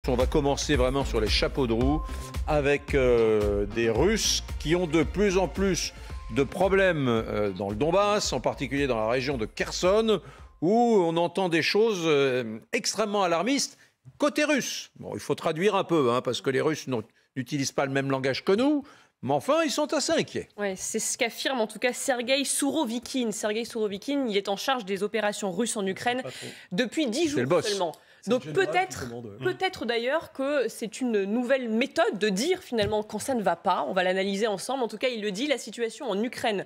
On va commencer vraiment sur les chapeaux de roue avec des Russes qui ont de plus en plus de problèmes dans le Donbass, en particulier dans la région de Kherson, où on entend des choses extrêmement alarmistes côté russe. Bon, il faut traduire un peu, parce que les Russes n'utilisent pas le même langage que nous, mais enfin, ils sont assez inquiets. Ouais, c'est ce qu'affirme en tout cas Sergueï Sourovikine. Sergueï Sourovikine, il est en charge des opérations russes en Ukraine depuis 10 jours seulement. Donc peut-être d'ailleurs que c'est une nouvelle méthode de dire finalement quand ça ne va pas. On va l'analyser ensemble. En tout cas, il le dit, la situation en Ukraine,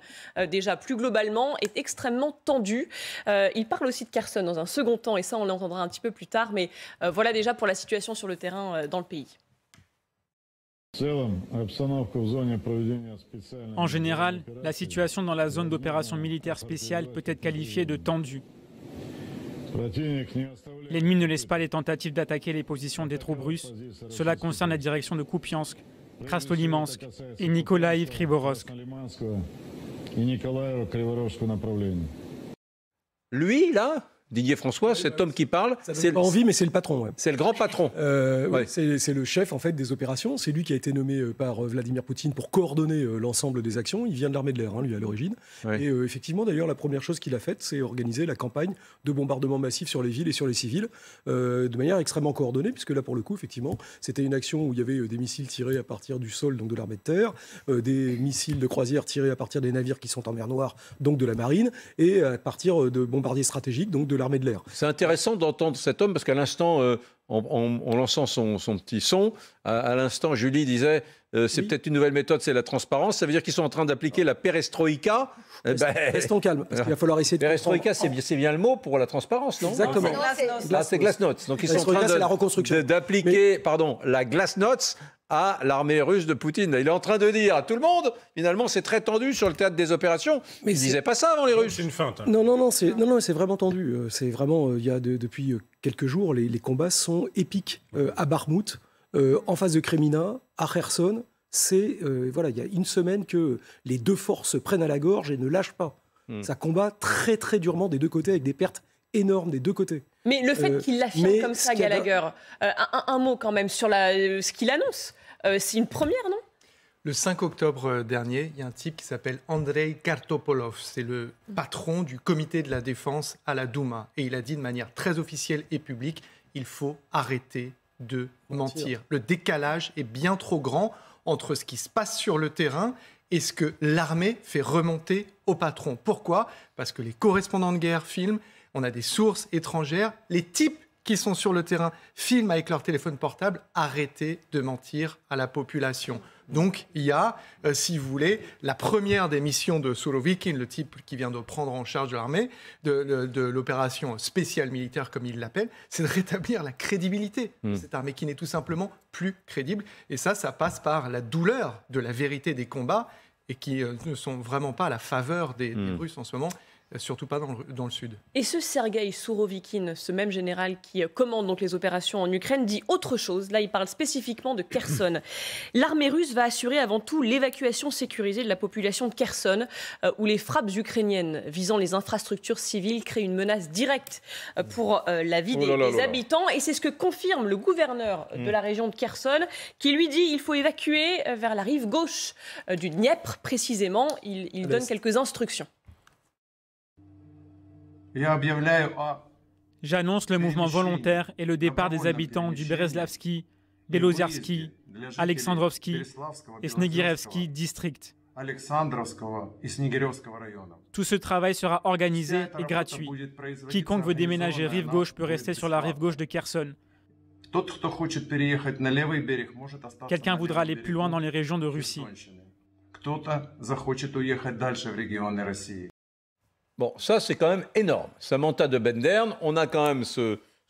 déjà plus globalement, est extrêmement tendue. Il parle aussi de Kherson dans un second temps, et ça on l'entendra un petit peu plus tard. Mais voilà déjà pour la situation sur le terrain dans le pays. En général, la situation dans la zone d'opération militaire spéciale peut être qualifiée de tendue. L'ennemi ne laisse pas les tentatives d'attaquer les positions des troupes russes. Cela concerne la direction de Kupiansk, Krasnolimansk et Nikolaïv-Krivorovsk. Lui, là, Didier François, cet homme qui parle, c'est pas envie, mais c'est le patron. Ouais. C'est le grand patron. Ouais. C'est le chef en fait des opérations. C'est lui qui a été nommé par Vladimir Poutine pour coordonner l'ensemble des actions. Il vient de l'armée de l'air, lui à l'origine. Ouais. Et effectivement, d'ailleurs, la première chose qu'il a faite, c'est organiser la campagne de bombardement massif sur les villes et sur les civils, de manière extrêmement coordonnée, puisque là, pour le coup, effectivement, c'était une action où il y avait des missiles tirés à partir du sol, donc de l'armée de terre, des missiles de croisière tirés à partir des navires qui sont en mer Noire, donc de la marine, et à partir de bombardiers stratégiques, donc de l'armée de l'air. C'est intéressant d'entendre cet homme parce qu'à l'instant, en lançant son petit son, à l'instant, Julie disait c'est peut-être une nouvelle méthode, c'est la transparence. Ça veut dire qu'ils sont en train d'appliquer la perestroïka. Restons calmes, parce qu'il va falloir essayer de... Perestroïka, c'est bien le mot pour la transparence, non? Exactement. C'est glasnost. Donc ils sont en train d'appliquer la glasnost à l'armée russe de Poutine. Il est en train de dire à tout le monde, finalement, c'est très tendu sur le théâtre des opérations. Mais ils ne disaient pas ça avant les Russes. C'est une feinte. Non, c'est vraiment tendu. C'est vraiment, il y a depuis quelques jours, les combats sont épiques à Bakhmout, en face de Kremina, à Kherson. Il y a une semaine que les deux forces prennent à la gorge et ne lâchent pas. Ça combat très très durement des deux côtés avec des pertes énormes des deux côtés. Mais le fait qu'il l'affirme comme ça, Gallagher, un mot quand même sur ce qu'il annonce, c'est une première, non ? Le 5 octobre dernier, il y a un type qui s'appelle Andrei Kartopolov. C'est le patron du comité de la défense à la Douma. Et il a dit de manière très officielle et publique, il faut arrêter de mentir. Le décalage est bien trop grand entre ce qui se passe sur le terrain et ce que l'armée fait remonter au patron. Pourquoi ? Parce que les correspondants de guerre filment, on a des sources étrangères, les types qui sont sur le terrain filment avec leur téléphone portable, arrêtez de mentir à la population. Donc il y a, si vous voulez, la première des missions de Sourovikine, le type qui vient de prendre en charge de l'armée, de l'opération spéciale militaire comme il l'appelle, c'est de rétablir la crédibilité de cette armée qui n'est tout simplement plus crédible. Et ça passe par la douleur de la vérité des combats et qui ne sont vraiment pas à la faveur des Russes en ce moment. Surtout pas dans le sud. Et ce Sergueï Sourovikine, ce même général qui commande donc les opérations en Ukraine, dit autre chose. Là, il parle spécifiquement de Kherson. L'armée russe va assurer avant tout l'évacuation sécurisée de la population de Kherson, où les frappes ukrainiennes visant les infrastructures civiles créent une menace directe pour la vie des habitants. Et c'est ce que confirme le gouverneur de la région de Kherson, qui lui dit qu'il faut évacuer vers la rive gauche du Dniepr, précisément. Il donne quelques instructions. J'annonce le mouvement volontaire et le départ des habitants du Berezlavski, Belozerski, Alexandrovski et Snegirevski district. Tout ce travail sera organisé et gratuit. Quiconque veut déménager rive gauche peut rester sur la rive gauche de Kherson. Quelqu'un voudra aller plus loin dans les régions de Russie. Bon, ça, c'est quand même énorme. Samantha de Bendern, on a quand même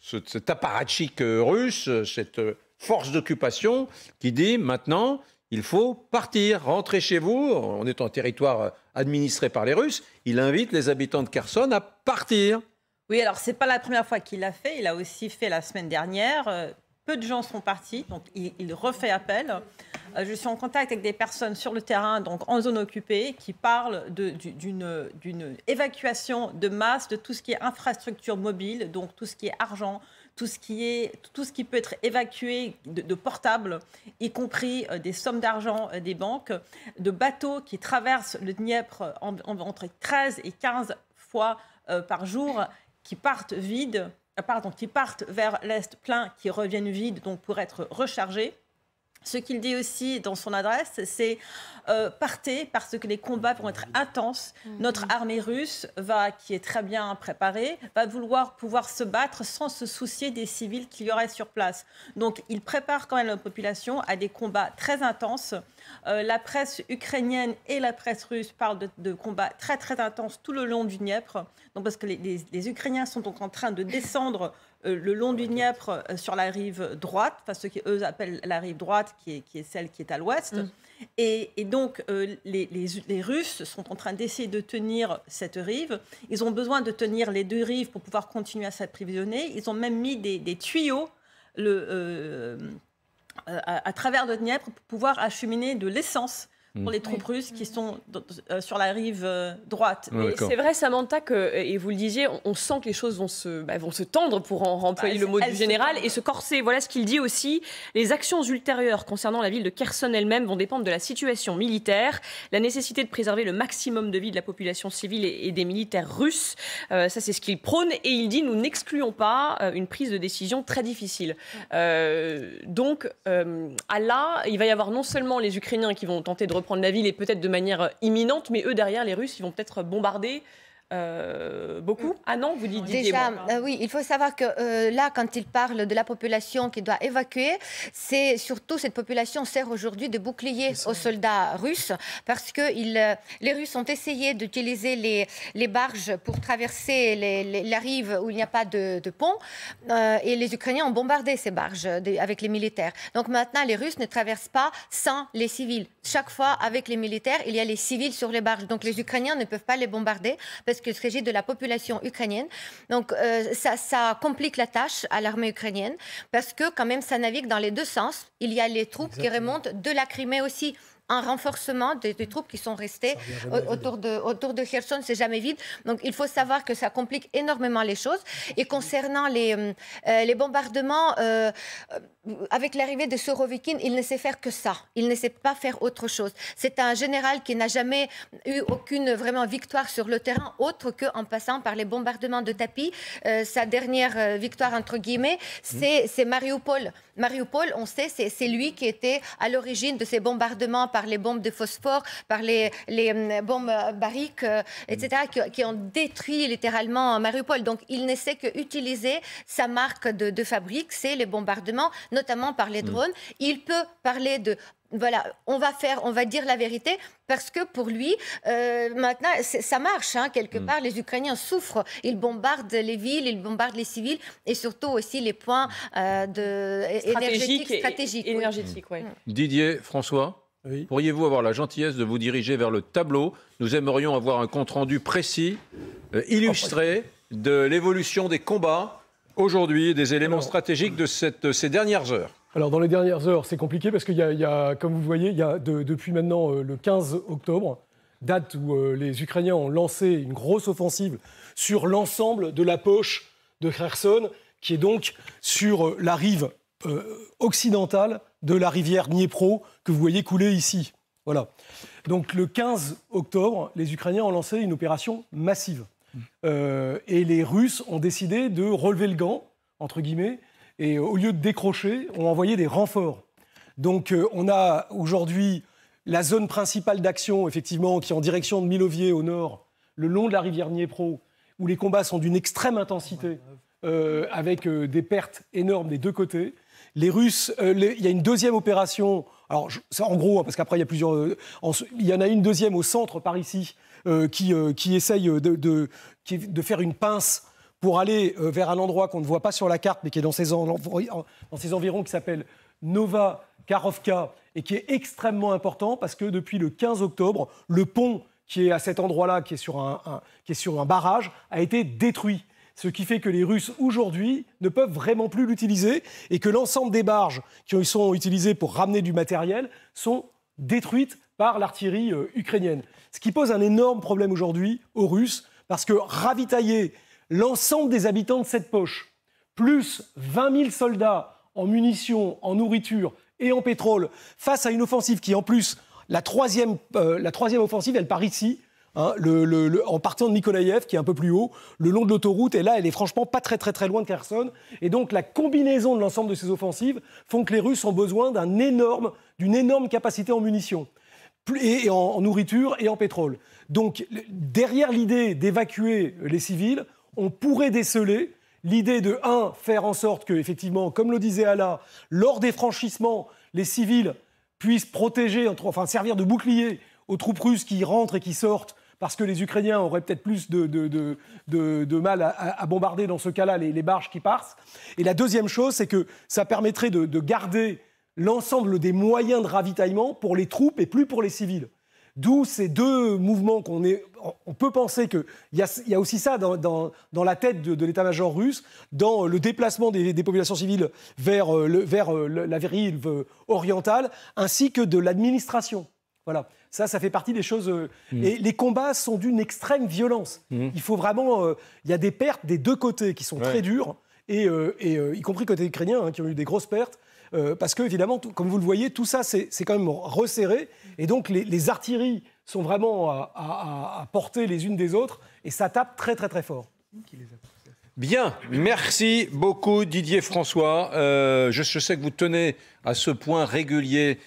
cet apparatchik russe, cette force d'occupation qui dit maintenant, il faut partir, rentrer chez vous. On est en territoire administré par les Russes. Il invite les habitants de Kherson à partir. Oui, alors ce n'est pas la première fois qu'il l'a fait. Il l'a aussi fait la semaine dernière. Peu de gens sont partis, donc il refait appel. Je suis en contact avec des personnes sur le terrain, donc en zone occupée, qui parlent d'une évacuation de masse de tout ce qui est infrastructure mobile, donc tout ce qui est argent, tout ce qui peut être évacué de portables, y compris des sommes d'argent des banques, de bateaux qui traversent le Dniepr entre 13 et 15 fois par jour, qui partent vers l'Est plein, qui reviennent vides, donc pour être rechargés. Ce qu'il dit aussi dans son adresse, c'est partez parce que les combats vont être intenses. Notre armée russe, qui est très bien préparée, va vouloir pouvoir se battre sans se soucier des civils qu'il y aurait sur place. Donc il prépare quand même la population à des combats très intenses. La presse ukrainienne et la presse russe parlent de combats très très intenses tout le long du Dniepr. Donc parce que les Ukrainiens sont donc en train de descendre le long du Dniepr sur la rive droite, enfin ce qu'eux appellent la rive droite, qui est celle qui est à l'ouest. Et donc, les Russes sont en train d'essayer de tenir cette rive. Ils ont besoin de tenir les deux rives pour pouvoir continuer à s'approvisionner. Ils ont même mis des tuyaux à travers le Dniepr pour pouvoir acheminer de l'essence pour les troupes russes qui sont sur la rive droite. C'est vrai, Samantha, et vous le disiez, on sent que les choses vont se tendre, pour employer le mot du général, et se corser. Voilà ce qu'il dit aussi. Les actions ultérieures concernant la ville de Kherson elle-même vont dépendre de la situation militaire, la nécessité de préserver le maximum de vie de la population civile et des militaires russes. Ça, c'est ce qu'il prône. Et il dit, nous n'excluons pas une prise de décision très difficile. Donc, il va y avoir non seulement les Ukrainiens qui vont tenter de reprendre la ville, et peut-être de manière imminente, mais eux derrière, les Russes, ils vont peut-être bombarder beaucoup. Ah non, vous dites déjà, oui, il faut savoir que là, quand il parle de la population qui doit évacuer, c'est surtout cette population sert aujourd'hui de bouclier aux soldats russes, parce que les Russes ont essayé d'utiliser les barges pour traverser la rive où il n'y a pas de pont, et les Ukrainiens ont bombardé ces barges avec les militaires. Donc maintenant, les Russes ne traversent pas sans les civils. Chaque fois, avec les militaires, il y a les civils sur les barges. Donc les Ukrainiens ne peuvent pas les bombarder, parce qu'il s'agit de la population ukrainienne. Donc ça complique la tâche à l'armée ukrainienne, parce que quand même ça navigue dans les deux sens. Il y a les troupes qui remontent de la Crimée aussi, un renforcement des troupes qui sont restées autour de Kherson, c'est jamais vide. Donc il faut savoir que ça complique énormément les choses. Et concernant les bombardements, avec l'arrivée de Surovikin, il ne sait faire que ça. Il ne sait pas faire autre chose. C'est un général qui n'a jamais eu aucune vraiment victoire sur le terrain, autre qu'en passant par les bombardements de tapis. Sa dernière victoire, entre guillemets, c'est Mariupol. Mariupol, on sait, c'est lui qui était à l'origine de ces bombardements par les bombes de phosphore, par les bombes bariques, etc., qui ont détruit littéralement Mariupol. Donc, il ne sait qu'utiliser sa marque de fabrique, c'est les bombardements, notamment par les drones. Il peut parler de... Voilà, on va dire la vérité, parce que pour lui, maintenant, ça marche, quelque part. Les Ukrainiens souffrent. Ils bombardent les villes, ils bombardent les civils, et surtout aussi les points énergétiques. Oui. Didier, François, pourriez-vous avoir la gentillesse de vous diriger vers le tableau? Nous aimerions avoir un compte-rendu précis, illustré, de l'évolution des combats aujourd'hui, des éléments stratégiques de ces dernières heures. Alors, dans les dernières heures, c'est compliqué parce qu'il y a, comme vous le voyez, il y a depuis maintenant le 15 octobre, date où les Ukrainiens ont lancé une grosse offensive sur l'ensemble de la poche de Kherson, qui est donc sur la rive occidentale de la rivière Dniepro, que vous voyez couler ici. Voilà. Donc, le 15 octobre, les Ukrainiens ont lancé une opération massive. Et les Russes ont décidé de relever le gant, entre guillemets, et au lieu de décrocher, on a envoyé des renforts. Donc on a aujourd'hui la zone principale d'action, effectivement, qui est en direction de Milovier au nord, le long de la rivière Dniepro, où les combats sont d'une extrême intensité, avec des pertes énormes des deux côtés. Les Russes, il y a une deuxième opération, alors en gros, parce qu'après il y a plusieurs... il y en a une deuxième au centre, par ici, qui essaye de faire une pince pour aller vers un endroit qu'on ne voit pas sur la carte, mais qui est dans ces environs, qui s'appelle Nova Karovka, et qui est extrêmement important, parce que depuis le 15 octobre, le pont qui est à cet endroit-là, qui est sur un barrage, a été détruit. Ce qui fait que les Russes, aujourd'hui, ne peuvent vraiment plus l'utiliser, et que l'ensemble des barges qui sont utilisées pour ramener du matériel sont détruites par l'artillerie ukrainienne. Ce qui pose un énorme problème aujourd'hui aux Russes, parce que ravitailler l'ensemble des habitants de cette poche plus 20 000 soldats en munitions, en nourriture et en pétrole, face à une offensive qui, en plus, la troisième offensive, elle part ici, hein, en partant de Nikolaïev, qui est un peu plus haut, le long de l'autoroute, et là, elle est franchement pas très très très loin de Kherson. Et donc, la combinaison de l'ensemble de ces offensives font que les Russes ont besoin d'une énorme capacité en munitions, et en nourriture et en pétrole. Donc, derrière l'idée d'évacuer les civils, on pourrait déceler l'idée de, faire en sorte que, effectivement, comme le disait Alla, lors des franchissements, les civils puissent protéger, servir de bouclier aux troupes russes qui rentrent et qui sortent, parce que les Ukrainiens auraient peut-être plus de mal à bombarder, dans ce cas-là, les barges qui passent. Et la deuxième chose, c'est que ça permettrait de garder l'ensemble des moyens de ravitaillement pour les troupes et plus pour les civils. D'où ces deux mouvements on peut penser qu'il y a aussi ça dans la tête de l'état-major russe, dans le déplacement des populations civiles vers la rive orientale, ainsi que de l'administration. Voilà, ça fait partie des choses. Et les combats sont d'une extrême violence. Il faut vraiment. Il y a des pertes des deux côtés qui sont très dures, et y compris côté ukrainien, hein, qui ont eu des grosses pertes. Parce que, évidemment, comme vous le voyez, tout ça, c'est quand même resserré. Et donc, les artilleries sont vraiment à portée les unes des autres. Et ça tape très, très, très fort. Bien, merci beaucoup Didier François. Je sais que vous tenez à ce point régulier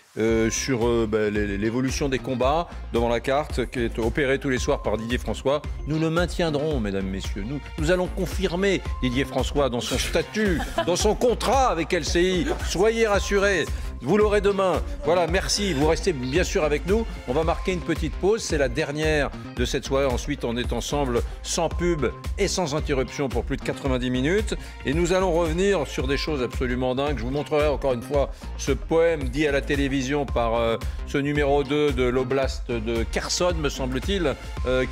sur l'évolution des combats devant la carte qui est opérée tous les soirs par Didier François. Nous le maintiendrons, mesdames, messieurs. Nous allons confirmer Didier François dans son statut, dans son contrat avec LCI. Soyez rassurés. Vous l'aurez demain. Voilà, merci. Vous restez bien sûr avec nous. On va marquer une petite pause. C'est la dernière de cette soirée. Ensuite, on est ensemble sans pub et sans interruption pour plus de 90 minutes. Et nous allons revenir sur des choses absolument dingues. Je vous montrerai encore une fois ce poème dit à la télévision par ce numéro 2 de l'oblast de Kherson, me semble-t-il,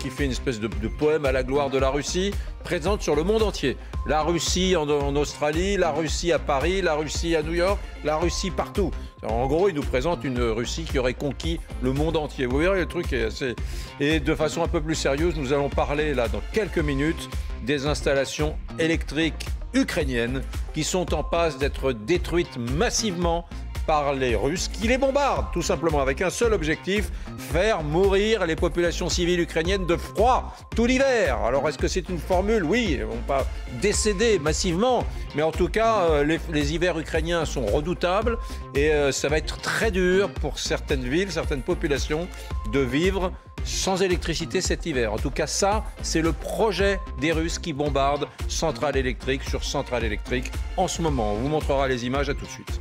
qui fait une espèce de poème à la gloire de la Russie, présente sur le monde entier. La Russie en Australie, la Russie à Paris, la Russie à New York, la Russie partout. Alors, en gros, il nous présente une Russie qui aurait conquis le monde entier. Vous verrez, le truc est assez... Et de façon un peu plus sérieuse, nous allons parler là dans quelques minutes des installations électriques ukrainiennes qui sont en passe d'être détruites massivement par les Russes qui les bombardent, tout simplement, avec un seul objectif, faire mourir les populations civiles ukrainiennes de froid tout l'hiver. Alors, est-ce que c'est une formule? Oui, ils ne vont pas décéder massivement, mais en tout cas, les hivers ukrainiens sont redoutables et ça va être très dur pour certaines villes, certaines populations de vivre sans électricité cet hiver. En tout cas, ça, c'est le projet des Russes qui bombardent centrale électrique sur centrale électrique en ce moment. On vous montrera les images, à tout de suite.